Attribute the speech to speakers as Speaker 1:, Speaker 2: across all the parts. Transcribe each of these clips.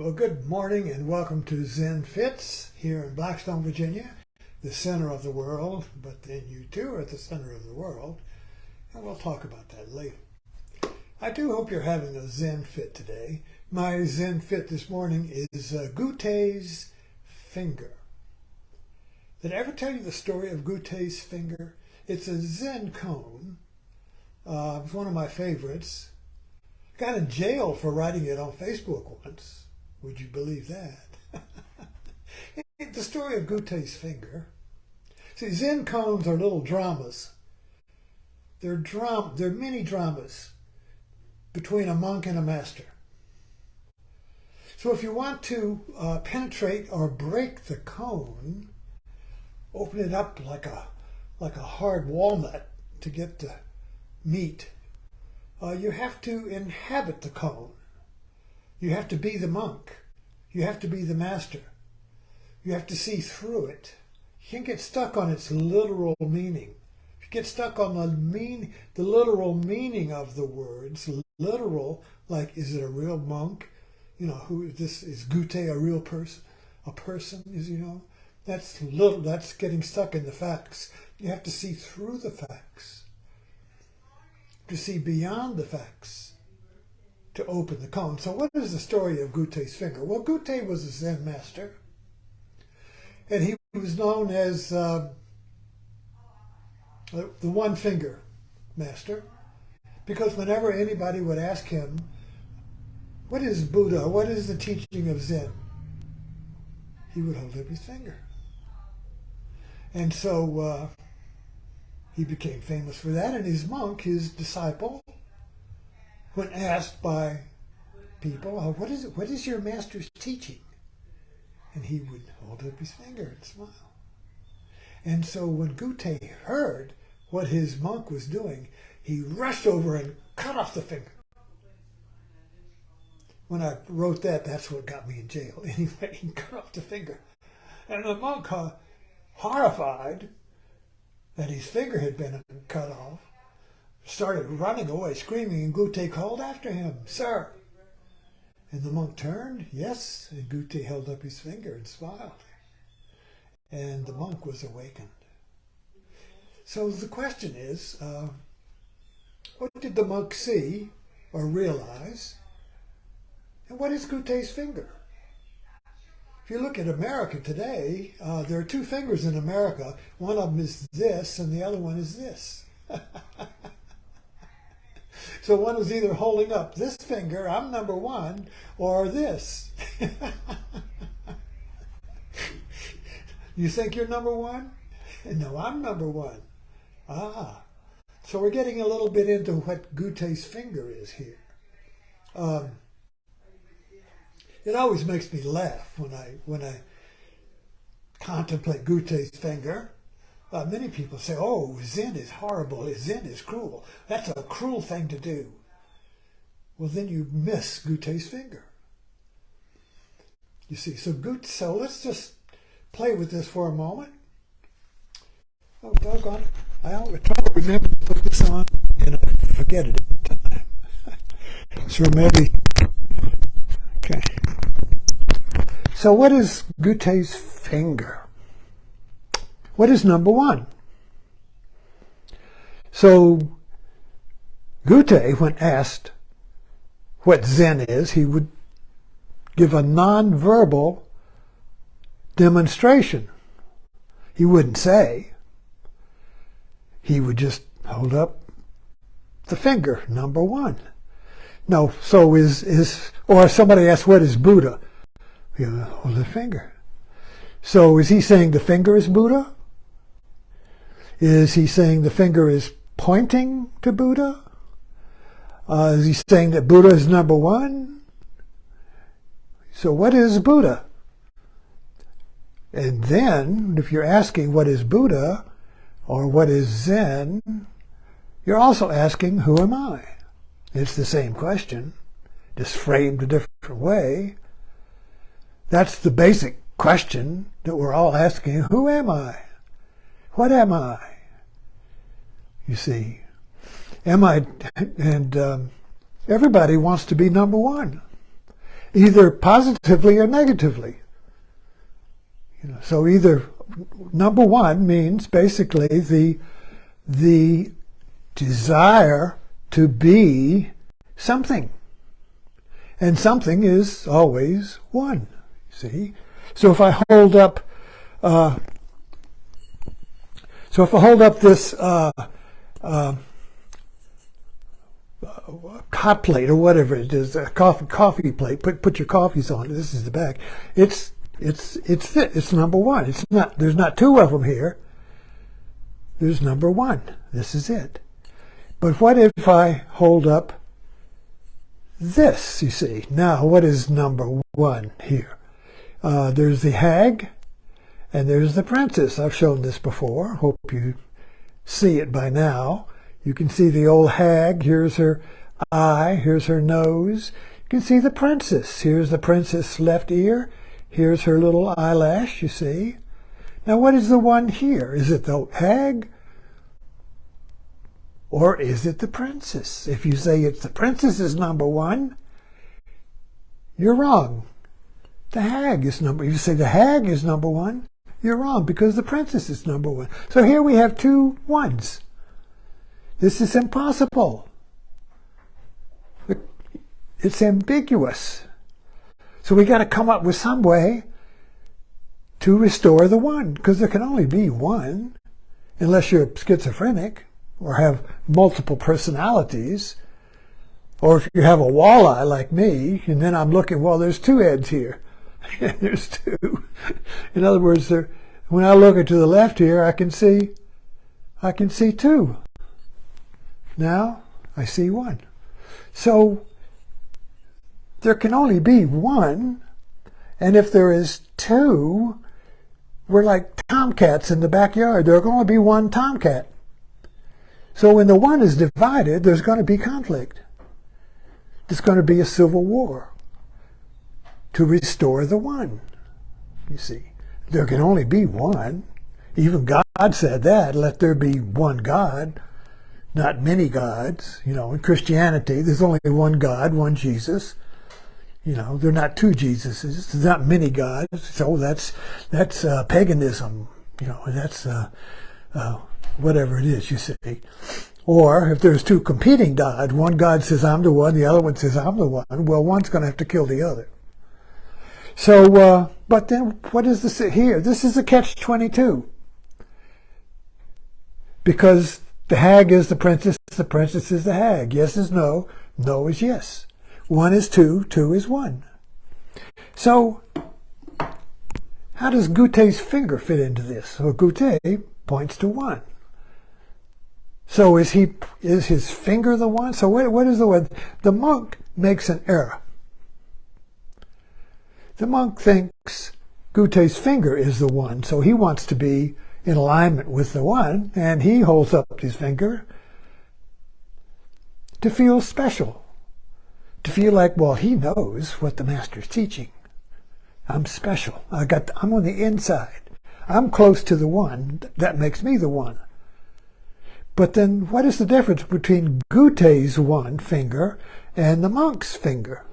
Speaker 1: Well, good morning and welcome to Zen Fits here in Blackstone, Virginia, the center of the world, but then you too are at the center of the world, and we'll talk about that later. I do hope you're having a Zen Fit today. My Zen Fit this morning is Gutei's finger. Did I ever tell you the story of Gutei's finger? It's a Zen cone. It's one of my favorites. Got in jail for writing it on Facebook once. Would you believe that? The story of Gutei's finger. See, Zen cones are little dramas. They're mini dramas between a monk and a master. So if you want to penetrate or break the cone, open it up like a hard walnut to get the meat. You have to inhabit the cone. You have to be the monk. You have to be the master. You have to see through it. You can't get stuck on its literal meaning. If you get stuck on the literal meaning of the words, literal, like is it a real monk? You know, is Gutei a real person? A person is, that's getting stuck in the facts. You have to see through the facts. To see beyond the facts. To open the cone. So what is the story of Gutei's finger? Well, Gutei was a Zen master, and he was known as the one finger master, because whenever anybody would ask him, what is Buddha? What is the teaching of Zen? He would hold up his finger. And so he became famous for that, and his monk, his disciple, when asked by people, what is your master's teaching? And he would hold up his finger and smile. And so when Gutei heard what his monk was doing, he rushed over and cut off the finger. When I wrote that, that's what got me in jail. Anyway, he cut off the finger. And the monk, horrified that his finger had been cut off, started running away, screaming, and Gutei called after him, "Sir!" And the monk turned, yes, and Gutei held up his finger and smiled. And the monk was awakened. So the question is, what did the monk see or realize? And what is Gutei's finger? If you look at America today, there are two fingers in America. One of them is this, and the other one is this. So one is either holding up this finger, I'm number one, or this. You think you're number one? No, I'm number one. So we're getting a little bit into what Gutei's finger is here. It always makes me laugh when I contemplate Gutei's finger. Many people say, oh, Zen is horrible, Zen is cruel. That's a cruel thing to do. Well, then you miss Gutei's finger. You see, so let's just play with this for a moment. Oh, doggone it. I always try to remember to put this on, and I forget it every time. So maybe, okay. So what is Gutei's finger? What is number one? So Gutei, when asked what Zen is, he would give a non-verbal demonstration. He wouldn't say. He would just hold up the finger, number one. No, so or somebody asks, what is Buddha? You hold the finger. So is he saying the finger is Buddha? Is he saying the finger is pointing to Buddha? Is he saying that Buddha is number one? So what is Buddha? And then, if you're asking what is Buddha or what is Zen, you're also asking, who am I? It's the same question, just framed a different way. That's the basic question that we're all asking. Who am I? What am I? You see, am I, and everybody wants to be number one. either positively or negatively. So either number one means basically the desire to be something. And something is always one, see? So if I hold up this hot plate or whatever it is, a coffee plate, put your coffees on it. This is the back. It's number one. It's not. There's not two of them here. There's number one. This is it. But what if I hold up this? You see. Now, what is number one here? There's the hag, and there's the princess. I've shown this before. Hope you see it by now. You can see the old hag. Here's her eye. Here's her nose. You can see the princess. Here's the princess' left ear. Here's her little eyelash, you see. Now, what is the one here? Is it the hag? Or is it the princess? If you say it's the princess is number one, you're wrong. The hag is number. If you say the hag is number one, you're wrong, because the princess is number one. So here we have two ones. This is impossible. It's ambiguous. So we got to come up with some way to restore the one, because there can only be one, unless you're schizophrenic or have multiple personalities, or if you have a walleye like me, and then I'm looking, well, there's two heads here. There's two. In other words, when I look to the left here, I can see two. Now I see one. So there can only be one, and if there is two, we're like tomcats in the backyard. There's going to be one tomcat. So when the one is divided, there's going to be conflict. There's going to be a civil war to restore the one. You see, there can only be one. Even God said that, let there be one God, not many gods. In Christianity, there's only one God, one Jesus. There are not two Jesuses. There's not many gods. So that's paganism. That's whatever it is, you see. Or if there's two competing gods, one God says I'm the one, the other one says I'm the one. Well, one's going to have to kill the other. So, but then what is this here? This is a catch-22. Because the hag is the princess is the hag. Yes is no, no is yes. One is two, two is one. So, how does Gutei's finger fit into this? Well, Gutei points to one. So is his finger the one? So what is the one? The monk makes an error. The monk thinks Gutei's finger is the one, so he wants to be in alignment with the one, and he holds up his finger to feel special. To feel like, well, he knows what the master's teaching. I'm special. I'm on the inside. I'm close to the one. That makes me the one. But then what is the difference between Gutei's one finger and the monk's finger?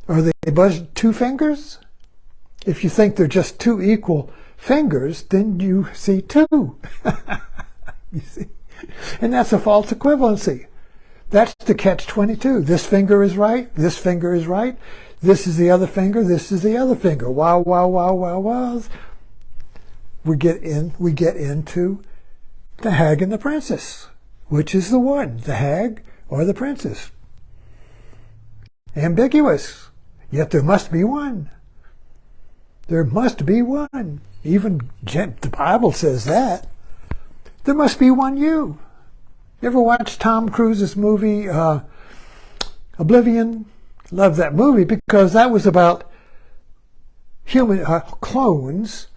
Speaker 1: Are they both two fingers? If you think they're just two equal fingers, then you see two. You see? And that's a false equivalency. That's the catch-22. This finger is right. This finger is right. This is the other finger. This is the other finger. Wow, wow, wow, wow, wow. We get into the hag and the princess. Which is the one, the hag or the princess? Ambiguous. Yet there must be one. There must be one. Even the Bible says that. There must be one you. You ever watch Tom Cruise's movie Oblivion? Love that movie because that was about human clones,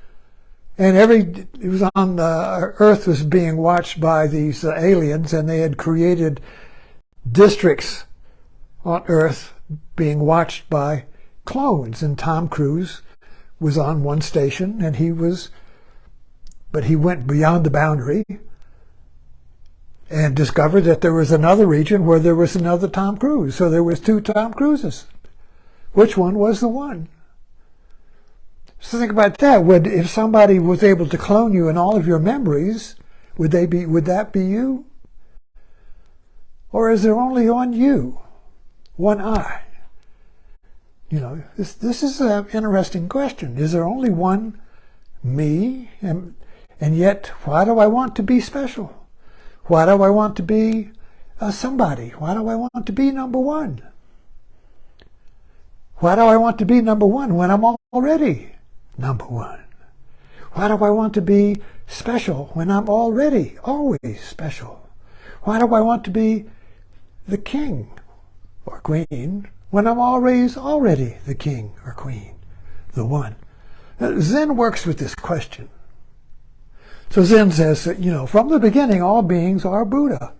Speaker 1: and it was on Earth was being watched by these aliens, and they had created districts on Earth being watched by clones, and Tom Cruise was on one station, and he went beyond the boundary and discovered that there was another region where there was another Tom Cruise. So there was two Tom Cruises. which one was the one? So think about that. If somebody was able to clone you in all of your memories, would that be you? Or is there only one you, one I? This is an interesting question. Is there only one me? And yet, why do I want to be special? Why do I want to be somebody? Why do I want to be number one? Why do I want to be number one when I'm already number one? Why do I want to be special when I'm already always special? Why do I want to be the king or queen when I'm always already the king or queen, the one? Zen works with this question. So Zen says that, from the beginning, all beings are Buddha,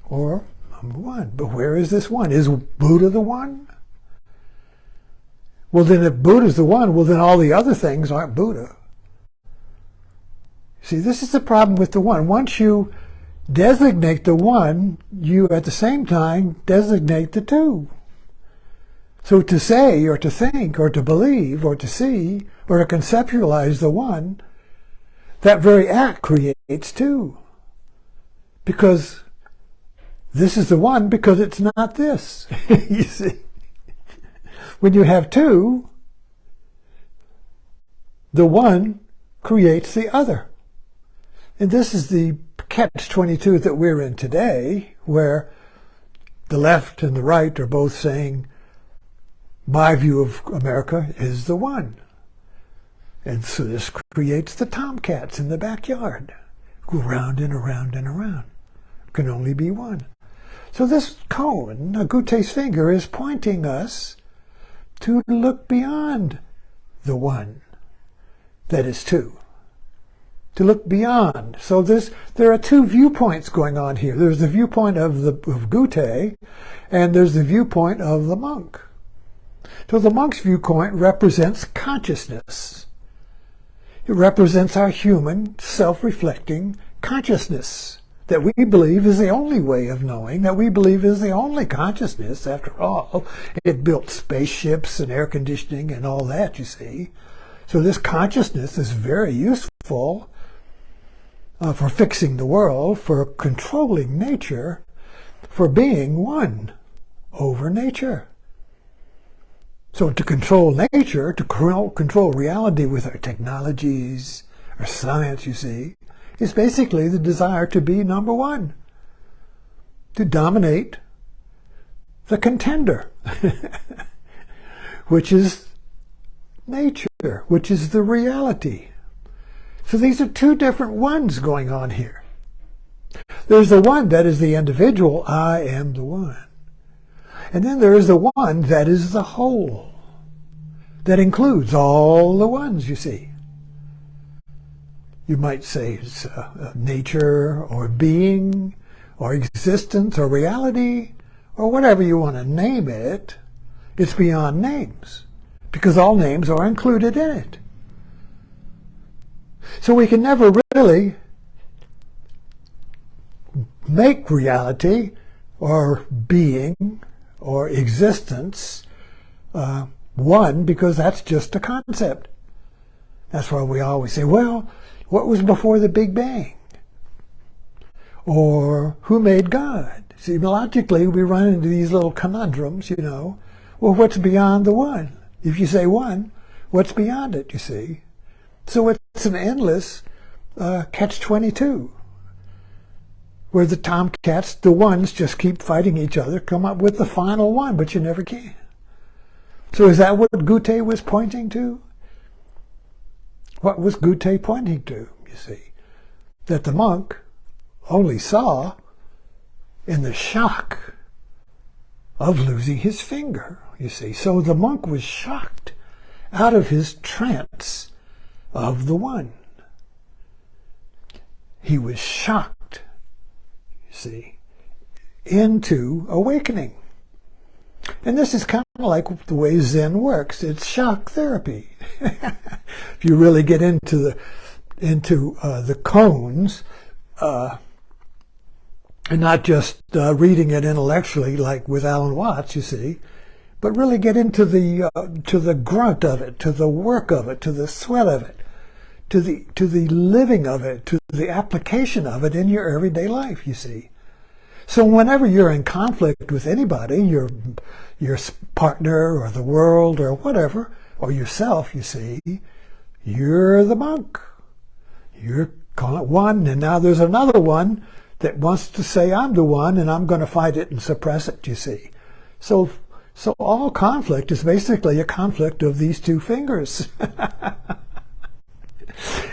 Speaker 1: or number one. But where is this one? Is Buddha the one? Well, then if Buddha's the one, well, then all the other things aren't Buddha. See, this is the problem with the one. Once you designate the one, you at the same time designate the two. So to say, or to think, or to believe, or to see, or to conceptualize the one, that very act creates two. Because this is the one because it's not this. You see? When you have two, the one creates the other. And this is the catch-22 that we're in today, where the left and the right are both saying, my view of America is the one. And so this creates the tomcats in the backyard. Go round and around and around. Can only be one. So this cone, Gutei's finger, is pointing us to look beyond the one that is two. To look beyond. So there are two viewpoints going on here. There's the viewpoint of Gutei, and there's the viewpoint of the monk. So the monk's viewpoint represents consciousness. It represents our human, self-reflecting consciousness that we believe is the only way of knowing, that we believe is the only consciousness. After all, it built spaceships and air conditioning and all that, you see. So this consciousness is very useful for fixing the world, for controlling nature, for being one over nature. So to control nature, to control reality with our technologies, our science, you see, is basically the desire to be number one, to dominate the contender, which is nature, which is the reality. So these are two different ones going on here. There's the one that is the individual, I am the one. And then there is the one that is the whole, that includes all the ones, you see. You might say it's nature, or being, or existence, or reality, or whatever you want to name it. It's beyond names, because all names are included in it. So we can never really make reality, or being, or existence one, because that's just a concept. That's why we always say, well, what was before the Big Bang? Or who made God? See, logically, we run into these little conundrums, Well, what's beyond the one? If you say one, what's beyond it, you see? So it's an endless catch-22, where the tomcats, the ones, just keep fighting each other, come up with the final one, but you never can. So is that what Gutei was pointing to? What was Gutei pointing to, you see? That the monk only saw in the shock of losing his finger, you see. So the monk was shocked out of his trance of the one. He was shocked, you see, into awakening. And this is kind of like the way Zen works. It's shock therapy. If you really get into the cones, and not just reading it intellectually like with Alan Watts, you see, but really get into to the grunt of it, to the work of it, to the sweat of it, to the living of it, to the application of it in your everyday life, you see. So whenever you're in conflict with anybody, your partner or the world or whatever, or yourself, you see, you're the monk. You're one, and now there's another one that wants to say, I'm the one, and I'm going to fight it and suppress it, you see. So all conflict is basically a conflict of these two fingers.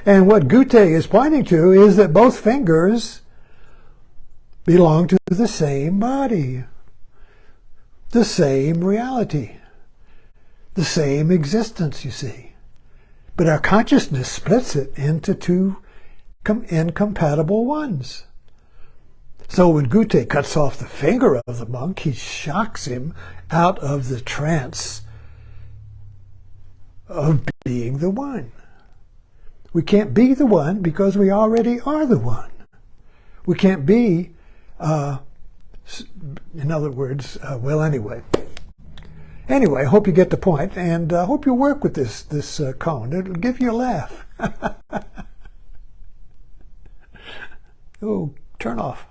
Speaker 1: And what Gutei is pointing to is that both fingers belong to the same body, the same reality, the same existence, you see. But our consciousness splits it into two incompatible ones. So when Gutei cuts off the finger of the monk, he shocks him out of the trance of being the one. We can't be the one because we already are the one. We can't be, in other words, well, anyway. Anyway, I hope you get the point, and I hope you work with this cone. It'll give you a laugh. Oh, turn off.